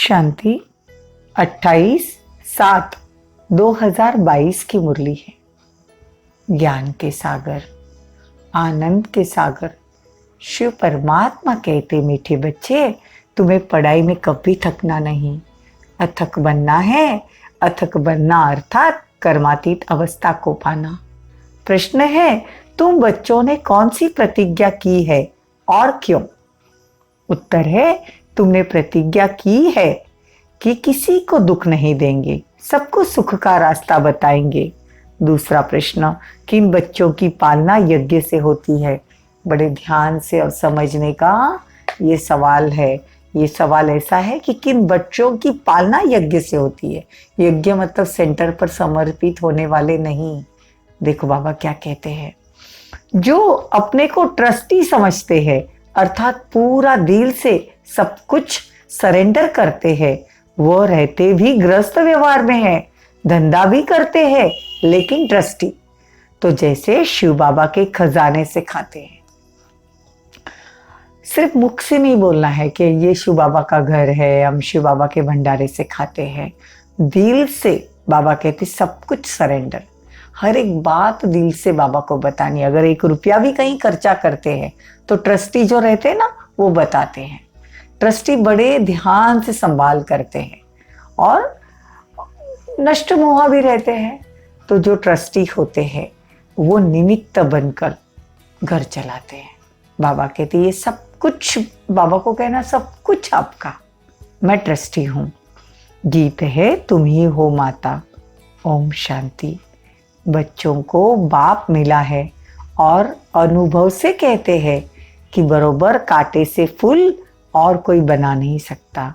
शांति 28/7/2022 की मुरली है। ज्ञान के सागर, आनंद के सागर शिव परमात्मा कहते, मीठे बच्चे तुम्हें पढ़ाई में कभी थकना नहीं, अथक बनना है। अथक बनना अर्थात कर्मातीत अवस्था को पाना। प्रश्न है, तुम बच्चों ने कौन सी प्रतिज्ञा की है और क्यों? उत्तर है, तुमने प्रतिज्ञा की है कि किसी को दुख नहीं देंगे, सबको सुख का रास्ता बताएंगे। दूसरा प्रश्न, किन बच्चों की पालना यज्ञ से होती है? बड़े ध्यान से और समझने का ये सवाल है। ये सवाल ऐसा है कि किन बच्चों की पालना यज्ञ से होती है। यज्ञ मतलब सेंटर पर समर्पित होने वाले नहीं। देखो बाबा क्या कहते हैं, जो अपने को ट्रस्टी समझते हैं अर्थात पूरा दिल से सब कुछ सरेंडर करते हैं, वो रहते भी गृहस्थ व्यवहार में है, धंधा भी करते हैं लेकिन ट्रस्टी। तो जैसे शिव बाबा के खजाने से खाते हैं। सिर्फ मुख से नहीं बोलना है कि ये शिव बाबा का घर है, हम शिव बाबा के भंडारे से खाते हैं। दिल से बाबा कहते सब कुछ सरेंडर, हर एक बात दिल से बाबा को बतानी। अगर 1 रुपया भी कहीं खर्चा करते हैं तो ट्रस्टी जो रहते हैं ना, वो बताते हैं। ट्रस्टी बड़े ध्यान से संभाल करते हैं और नष्ट मोहा भी रहते हैं। तो जो ट्रस्टी होते हैं वो निमित्त बनकर घर चलाते हैं। बाबा कहते ये सब कुछ, बाबा को कहना सब कुछ आपका, मैं ट्रस्टी हूं। गीत है तुम ही हो माता, ओम शांति। बच्चों को बाप मिला है और अनुभव से कहते हैं कि बरोबर कांटे से फूल और कोई बना नहीं सकता।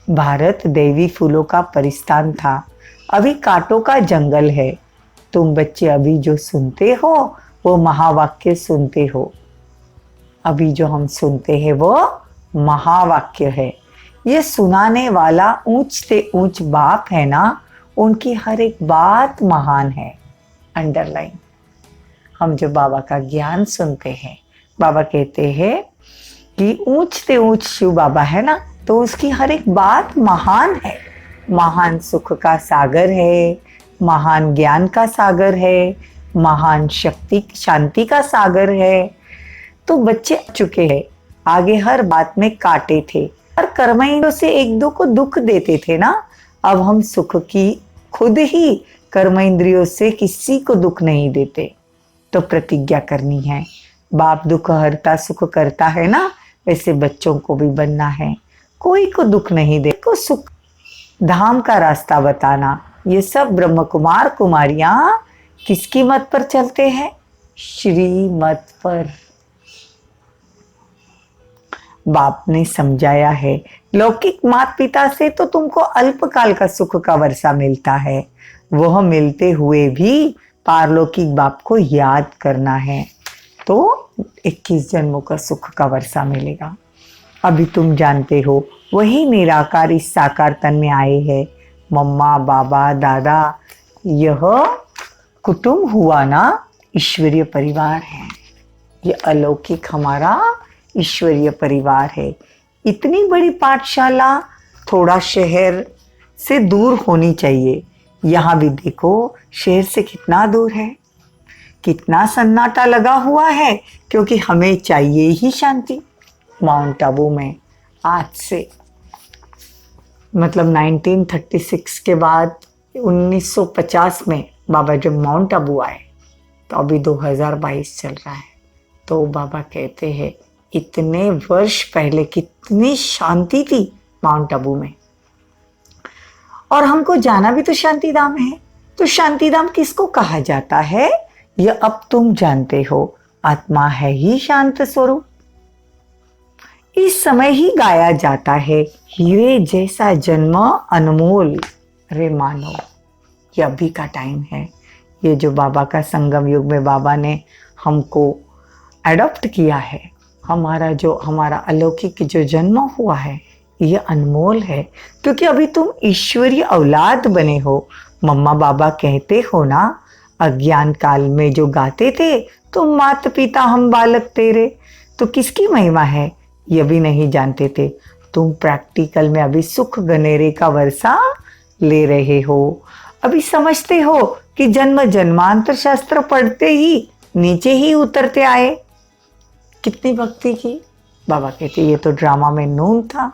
भारत दैवी फूलों का परिस्थान था, अभी कांटों का जंगल है। तुम बच्चे अभी जो सुनते हो वो महावाक्य सुनते हो। अभी जो हम सुनते हैं वो महावाक्य है। ये सुनाने वाला ऊंच से ऊंच बाप है ना, उनकी हर एक बात महान है। अंडरलाइन। हम जो बाबा का ज्ञान सुनते हैं, बाबा कहते हैं कि ऊंच से ऊंच शिव बाबा है ना, तो उसकी हर एक बात महान है। महान सुख का सागर है, महान ज्ञान का सागर है, महान शक्ति शांति का सागर है। तो बच्चे चुके हैं, आगे हर बात में काटे थे और कर्मेंद्रियों से 1-2 को दुख देते थे ना। अब हम सुख की खुद ही कर्मेंद्रियों से किसी को दुख नहीं देते। तो प्रतिज्ञा करनी है, बाप दुख हरता सुख करता है ना, वैसे बच्चों को भी बनना है। कोई को दुख नहीं दे, को सुख धाम का रास्ता बताना। ये सब ब्रह्म कुमार कुमारियां किसकी मत पर चलते हैं? श्री मत पर। बाप ने समझाया है, लौकिक माता पिता से तो तुमको अल्पकाल का सुख का वर्षा मिलता है, वह मिलते हुए भी पारलौकिक बाप को याद करना है तो 21 जन्मों का सुख का वर्षा मिलेगा। अभी तुम जानते हो वही निराकार इस साकार तन में आए हैं। मम्मा बाबा दादा, यह कुटुंब हुआ ना, ईश्वरीय परिवार है। ये अलौकिक हमारा ईश्वरीय परिवार है। इतनी बड़ी पाठशाला थोड़ा शहर से दूर होनी चाहिए। यहाँ भी देखो शहर से कितना दूर है, कितना सन्नाटा लगा हुआ है, क्योंकि हमें चाहिए ही शांति। माउंट आबू में आज से मतलब 1936 के बाद 1950 में बाबा जब माउंट आबू आए, तो अभी 2022 चल रहा है। तो बाबा कहते हैं इतने वर्ष पहले कितनी शांति थी माउंट आबू में। और हमको जाना भी तो शांति धाम है। तो शांति धाम किसको कहा जाता है, यह अब तुम जानते हो। आत्मा है ही शांत स्वरूप। इस समय ही गाया जाता है, हीरे जैसा जन्म अनमोल रे मानो। ये अभी का टाइम है। ये जो बाबा का संगम युग में बाबा ने हमको एडॉप्ट किया है, हमारा अलौकिक जो जन्म हुआ है, ये अनमोल है। क्योंकि अभी तुम ईश्वरीय औलाद बने हो। मम्मा बाबा कहते हो ना, अज्ञान काल में जो गाते थे, तुम माता पिता हम बालक तेरे, तो किसकी महिमा है ये भी नहीं जानते थे। तुम प्रैक्टिकल में अभी सुख गनेरे का वर्षा ले रहे हो। अभी समझते हो कि जन्म जन्मांतर शास्त्र पढ़ते ही नीचे ही उतरते आए। कितनी भक्ति की। बाबा कहते ये तो ड्रामा में नून था।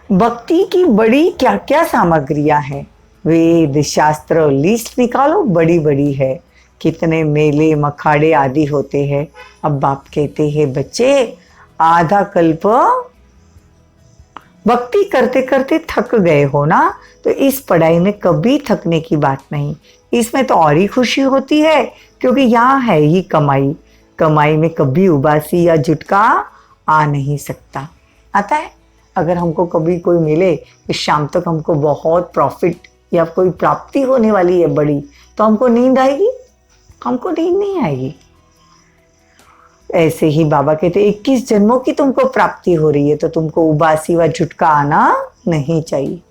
भक्ति की बड़ी क्या क्या सामग्रियां हैं। वेद शास्त्र लिस्ट निकालो, बड़ी बड़ी है। कितने मेले मखाड़े आदि होते हैं। अब बाप कहते हैं बच्चे आधा कल्प भक्ति करते करते थक गए हो ना, तो इस पढ़ाई में कभी थकने की बात नहीं। इसमें तो और ही खुशी होती है, क्योंकि यहाँ है ही कमाई। कमाई में कभी उबासी या झुटका आ नहीं सकता। आता है अगर हमको कभी कोई मिले कि शाम तक हमको बहुत प्रॉफिट या कोई प्राप्ति होने वाली है बड़ी, तो हमको नींद आएगी? हमको नींद नहीं आएगी। ऐसे ही बाबा कहते 21 जन्मों की तुमको प्राप्ति हो रही है, तो तुमको उबासी व झुटका आना नहीं चाहिए।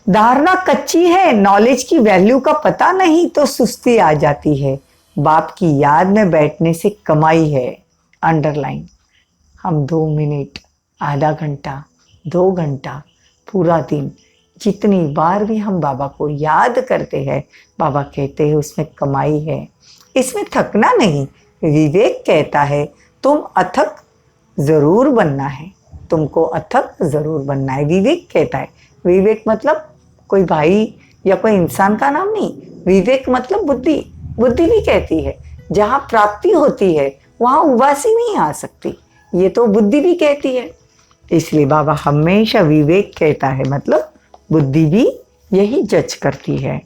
धारणा कच्ची है, नॉलेज की वैल्यू का पता नहीं, तो सुस्ती आ जाती है। बाप की याद में बैठने से कमाई है। अंडरलाइन। हम 2 मिनट, आधा घंटा, 2 घंटा, पूरा दिन जितनी बार भी हम बाबा को याद करते हैं, बाबा कहते हैं उसमें कमाई है। इसमें थकना नहीं। विवेक कहता है तुम अथक जरूर बनना है, तुमको अथक जरूर बनना है। विवेक कहता है। विवेक मतलब कोई भाई या कोई इंसान का नाम नहीं। विवेक मतलब बुद्धि। बुद्धि भी कहती है जहाँ प्राप्ति होती है वहाँ उबासी नहीं आ सकती, ये तो बुद्धि भी कहती है। इसलिए बाबा हमेशा विवेक कहता है, मतलब बुद्धि भी यही जज करती है।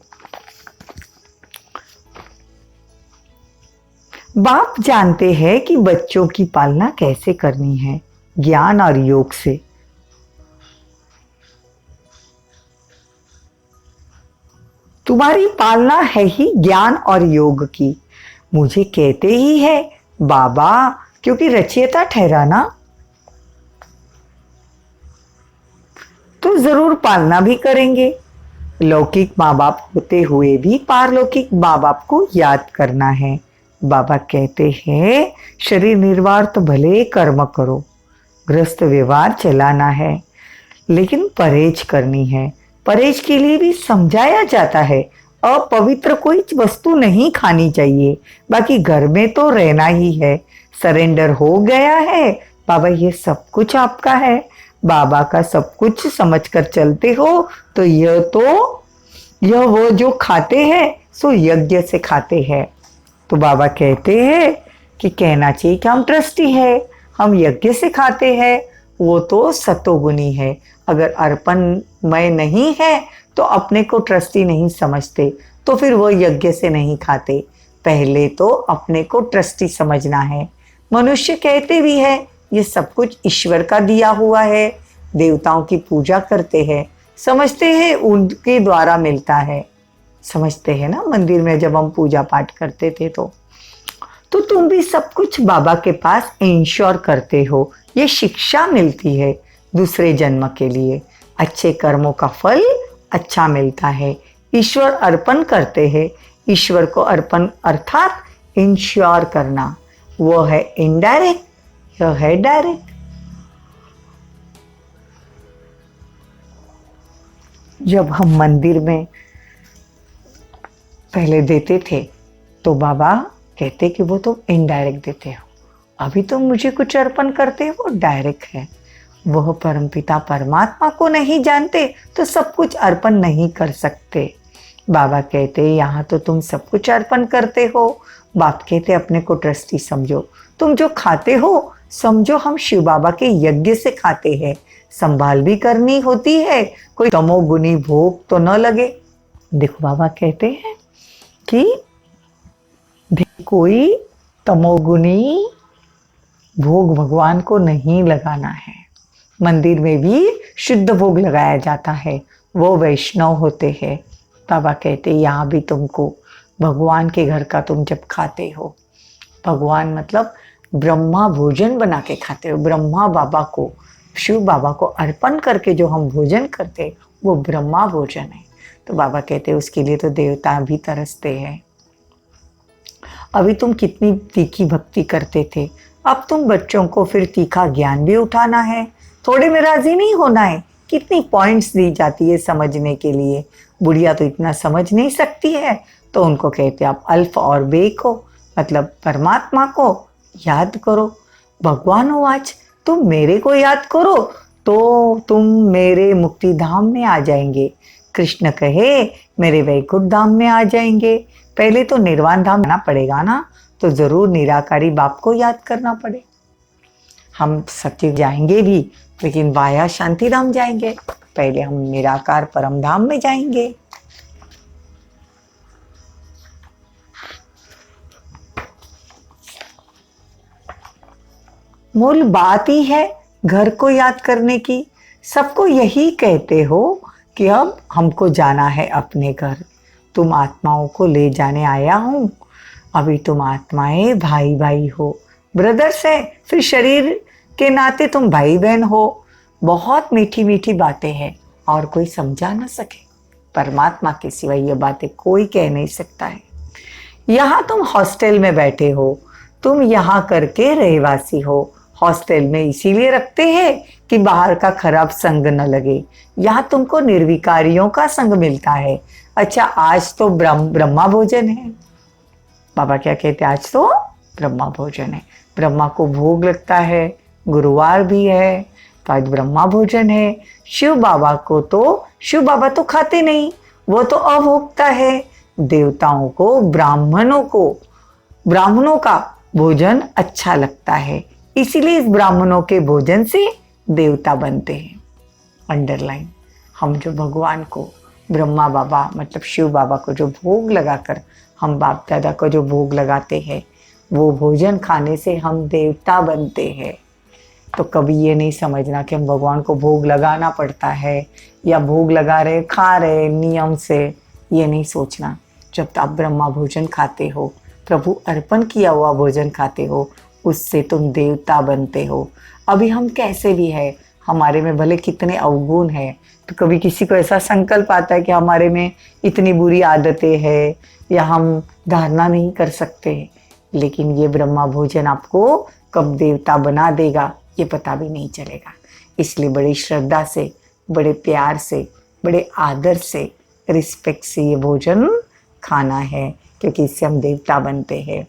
बाप जानते हैं कि बच्चों की पालना कैसे करनी है, ज्ञान और योग से। तुम्हारी पालना है ही ज्ञान और योग की। मुझे कहते ही है बाबा, क्योंकि रचयिता ठहराना, तो जरूर पालना भी करेंगे। लौकिक माँ बाप होते हुए भी पारलौकिक माँ बाप को याद करना है। बाबा कहते हैं शरीर निर्वाह तो भले कर्म करो, ग्रस्त व्यवहार चलाना है, लेकिन परहेज करनी है। परहेज के लिए भी समझाया जाता है अपवित्र कोई वस्तु नहीं खानी चाहिए, बाकी घर में तो रहना ही है। सरेंडर हो गया है, बाबा ये सब कुछ आपका है, बाबा का सब कुछ समझकर चलते हो, तो यह वो जो खाते हैं सो यज्ञ से खाते हैं। तो बाबा कहते हैं कि कहना चाहिए कि हम ट्रस्टी है, हम यज्ञ से खाते हैं, वो तो सतोगुनी है। अगर अर्पणमय नहीं है तो अपने को ट्रस्टी नहीं समझते, तो फिर वो यज्ञ से नहीं खाते। पहले तो अपने को ट्रस्टी समझना है। मनुष्य कहते भी है ये सब कुछ ईश्वर का दिया हुआ है। देवताओं की पूजा करते हैं, समझते हैं उनके द्वारा मिलता है। समझते हैं ना, मंदिर में जब हम पूजा पाठ करते थे तो तुम भी सब कुछ बाबा के पास इंश्योर करते हो। ये शिक्षा मिलती है दूसरे जन्म के लिए। अच्छे कर्मों का फल अच्छा मिलता है। ईश्वर अर्पण करते हैं। ईश्वर को अर्पण अर्थात इंश्योर करना, वो है इनडायरेक्ट, यह है डायरेक्ट। जब हम मंदिर में पहले देते थे तो बाबा कहते कि वो तुम इनडायरेक्ट देते हो, अभी तुम मुझे कुछ अर्पण करते हो डायरेक्ट है। वह परमपिता परमात्मा को नहीं जानते तो सब कुछ अर्पण नहीं कर सकते। बाबा कहते यहाँ तो तुम सब कुछ अर्पण करते हो। बाप कहते अपने को ट्रस्टी समझो। तुम जो खाते हो समझो हम शिव बाबा के यज्ञ से खाते हैं। संभाल भी करनी होती है, कोई तमोगुनी भोग तो न लगे। देखो बाबा कहते हैं कि कोई तमोगुनी भोग भगवान को नहीं लगाना है। मंदिर में भी शुद्ध भोग लगाया जाता है, वो वैष्णव होते हैं। बाबा कहते यहाँ भी तुमको भगवान के घर का तुम जब खाते हो, भगवान मतलब ब्रह्मा भोजन बना के खाते हो। ब्रह्मा बाबा को, शिव बाबा को अर्पण करके जो हम भोजन करते वो ब्रह्मा भोजन है। तो बाबा कहते उसके लिए तो देवता भी तरसते हैं। अभी तुम कितनी तीखी भक्ति करते थे, अब तुम बच्चों को फिर तीखा ज्ञान भी उठाना है, थोड़े में राजी नहीं होना है। कितनी पॉइंट्स दी जाती है समझने के लिए, बुढ़िया तो इतना समझ नहीं सकती है। तो उनको कहते आप अल्फ और बे को, मतलब परमात्मा को याद करो। भगवान हो, आज तुम मेरे को याद करो तो तुम मेरे मुक्ति धाम में आ जाएंगे। कृष्ण कहे मेरे वैकुंठ धाम में आ जाएंगे। पहले तो निर्वाण धाम आना पड़ेगा ना, तो जरूर निराकारी बाप को याद करना पड़े। हम सत्य जाएंगे भी, लेकिन वाया शांति धाम जाएंगे। पहले हम निराकार परम धाम में जाएंगे। मूल बात ही है घर को याद करने की। सबको यही कहते हो कि अब हमको जाना है अपने घर। तुम आत्माओं को ले जाने आया हूं। अभी तुम आत्माएं भाई भाई हो, ब्रदर्स है, फिर शरीर के नाते तुम भाई बहन हो। बहुत मीठी मीठी बातें हैं और कोई समझा ना सके। परमात्मा के सिवा ये बातें कोई कह नहीं सकता है। यहाँ तुम हॉस्टल में बैठे हो, तुम यहाँ करके रहवासी हो। हॉस्टल में इसीलिए रखते हैं कि बाहर का खराब संग न लगे। यहाँ तुमको निर्विकारियों का संग मिलता है। अच्छा, आज तो ब्रह्मा भोजन है। बाबा क्या कहते हैं? आज तो ब्रह्मा भोजन है। ब्रह्मा को भोग लगता है, गुरुवार भी है, तो आज ब्रह्मा भोजन है। शिव बाबा तो खाते नहीं, वो तो अभोक्ता है। देवताओं को, ब्राह्मणों का भोजन अच्छा लगता है, इसीलिए इस ब्राह्मणों के भोजन से देवता बनते हैं। अंडरलाइन, हम जो भगवान को, ब्रह्मा बाबा मतलब शिव बाबा को जो भोग लगाकर हम बाप दादा को जो भोग लगाते हैं, वो भोजन खाने से हम देवता बनते हैं। तो कभी ये नहीं समझना कि हम भगवान को भोग लगाना पड़ता है या भोग लगा रहे खा रहे नियम से, ये नहीं सोचना। जब आप ब्रह्मा भोजन खाते हो, प्रभु अर्पण किया हुआ भोजन खाते हो, उससे तुम देवता बनते हो। अभी हम कैसे भी है, हमारे में भले कितने अवगुण है, तो कभी किसी को ऐसा संकल्प आता है कि हमारे में इतनी बुरी आदतें हैं या हम धारणा नहीं कर सकते, लेकिन ये ब्रह्मा भोजन आपको कब देवता बना देगा ये पता भी नहीं चलेगा। इसलिए बड़ी श्रद्धा से, बड़े प्यार से, बड़े आदर से, रिस्पेक्ट से ये भोजन खाना है, क्योंकि इससे हम देवता बनते हैं।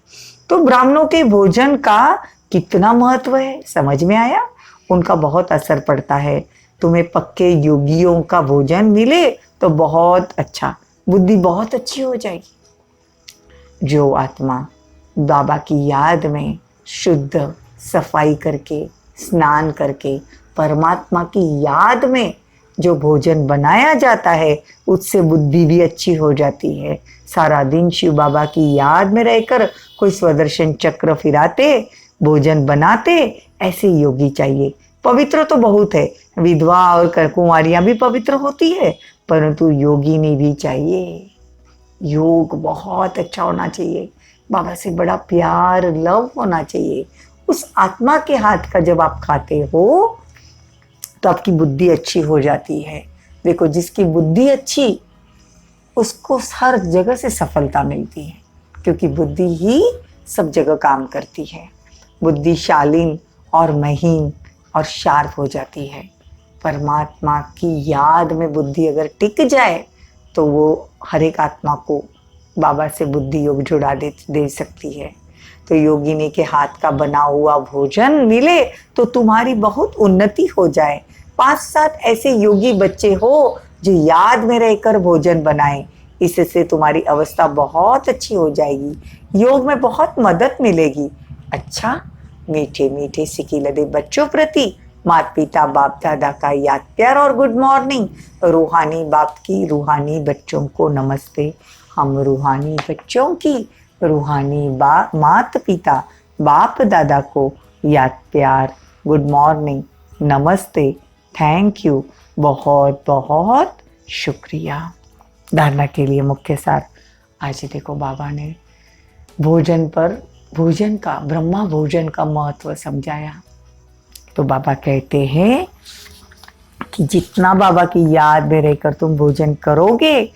तो ब्राह्मणों के भोजन का कितना महत्व है, समझ में आया? उनका बहुत असर पड़ता है। तुम्हें पक्के योगियों का भोजन मिले तो बहुत अच्छा, बुद्धि बहुत अच्छी हो जाएगी। जो आत्मा बाबा की याद में शुद्ध सफाई करके, स्नान करके, परमात्मा की याद में जो भोजन बनाया जाता है, उससे बुद्धि भी अच्छी हो जाती है। सारा दिन शिव बाबा की याद में रहकर कोई स्वदर्शन चक्र फिराते, भोजन बनाते, ऐसे योगी चाहिए। पवित्र तो बहुत है, विधवा और कुंवारियां भी पवित्र होती है, परंतु योगिनी भी चाहिए। योग बहुत अच्छा होना चाहिए, बाबा से बड़ा प्यार, लव होना चाहिए। उस आत्मा के हाथ का जब आप खाते हो तो आपकी बुद्धि अच्छी हो जाती है। देखो, जिसकी बुद्धि अच्छी, उसको हर जगह से सफलता मिलती है, क्योंकि बुद्धि ही सब जगह काम करती है। बुद्धि शालीन और महीन और शार्प हो जाती है। परमात्मा की याद में बुद्धि अगर टिक जाए तो वो हर एक आत्मा को बाबा से बुद्धि योग जुड़ा दे सकती है। तो योगिनी के हाथ का बना हुआ भोजन मिले तो तुम्हारी बहुत उन्नति हो जाए। 5-7 ऐसे योगी बच्चे हो जो याद में रहकर भोजन बनाएं, इससे तुम्हारी अवस्था बहुत अच्छी हो जाएगी, योग में बहुत मदद मिलेगी। अच्छा, मीठे मीठे सिकिलदे बच्चों प्रति माता पिता बाप दादा का याद प्यार और गुड मॉर्निंग। रूहानी बाप की रूहानी बच्चों को नमस्ते। हम रूहानी बच्चों की रूहानी माता पिता बाप दादा को याद प्यार, गुड मॉर्निंग, नमस्ते, थैंक यू, बहुत बहुत शुक्रिया। धारणा के लिए मुख्य सार, आज देखो बाबा ने भोजन का, ब्रह्मा भोजन का महत्व समझाया। तो बाबा कहते हैं कि जितना बाबा की याद में रहकर तुम भोजन करोगे,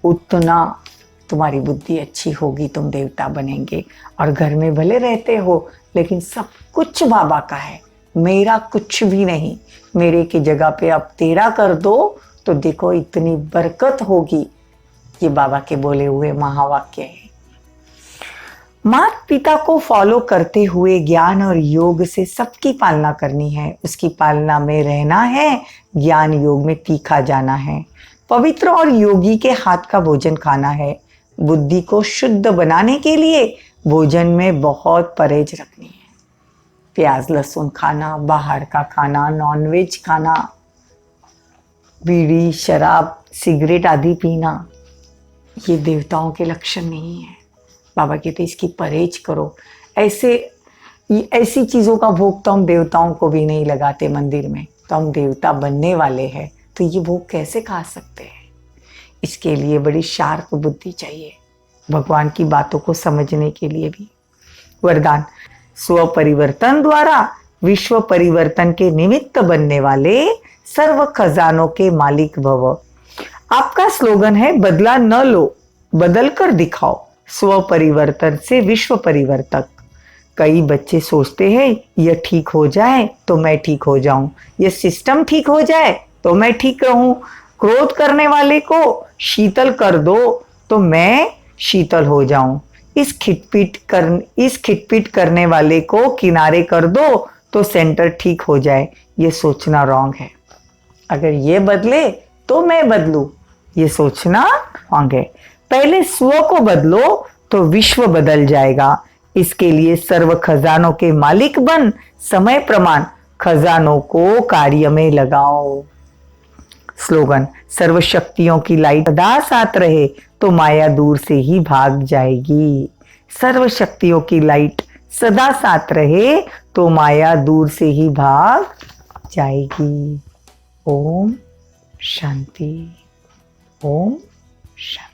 उतना तुम्हारी बुद्धि अच्छी होगी, तुम देवता बनेंगे। और घर में भले रहते हो लेकिन सब कुछ बाबा का है, मेरा कुछ भी नहीं। मेरे की जगह पे अब तेरा कर दो तो देखो इतनी बरकत होगी। ये बाबा के बोले हुए महावाक्य है। माता पिता को फॉलो करते हुए ज्ञान और योग से सबकी पालना करनी है, उसकी पालना में रहना है, ज्ञान योग में तीखा जाना है, पवित्र और योगी के हाथ का भोजन खाना है। बुद्धि को शुद्ध बनाने के लिए भोजन में बहुत परहेज रखनी है। प्याज लहसुन खाना, बाहर का खाना, नॉनवेज खाना, बीड़ी शराब सिगरेट आदि पीना, ये देवताओं के लक्षण नहीं है। बाबा कहते इसकी परहेज करो। ऐसी चीजों का भोग तो हम देवताओं को भी नहीं लगाते मंदिर में, तो हम देवता बनने वाले हैं, तो ये भोग कैसे खा सकते हैं? इसके लिए बड़ी शार्प बुद्धि चाहिए, भगवान की बातों को समझने के लिए भी। वरदान, स्व परिवर्तन द्वारा विश्व परिवर्तन के निमित्त बनने वाले सर्व खजानों के मालिक भव। आपका स्लोगन है बदला न लो, बदल कर दिखाओ। स्व परिवर्तन से विश्व परिवर्तक। कई बच्चे सोचते हैं यह ठीक हो जाए तो मैं ठीक हो जाऊं, यह सिस्टम ठीक हो जाए तो मैं ठीक रहूं, क्रोध करने वाले को शीतल कर दो तो मैं शीतल हो जाऊं, इस खिटपिट करने वाले को किनारे कर दो तो सेंटर ठीक हो जाए। ये सोचना रॉन्ग है। अगर ये बदले तो मैं बदलूं, ये सोचना रॉन्ग है। पहले स्व को बदलो तो विश्व बदल जाएगा। इसके लिए सर्व खजानों के मालिक बन समय प्रमाण खजानों को कार्य में लगाओ। स्लोगन, सर्व शक्तियों की लाइट सदा साथ रहे तो माया दूर से ही भाग जाएगी। सर्व शक्तियों की लाइट सदा साथ रहे तो माया दूर से ही भाग जाएगी। ओम शांति। ओम शांति।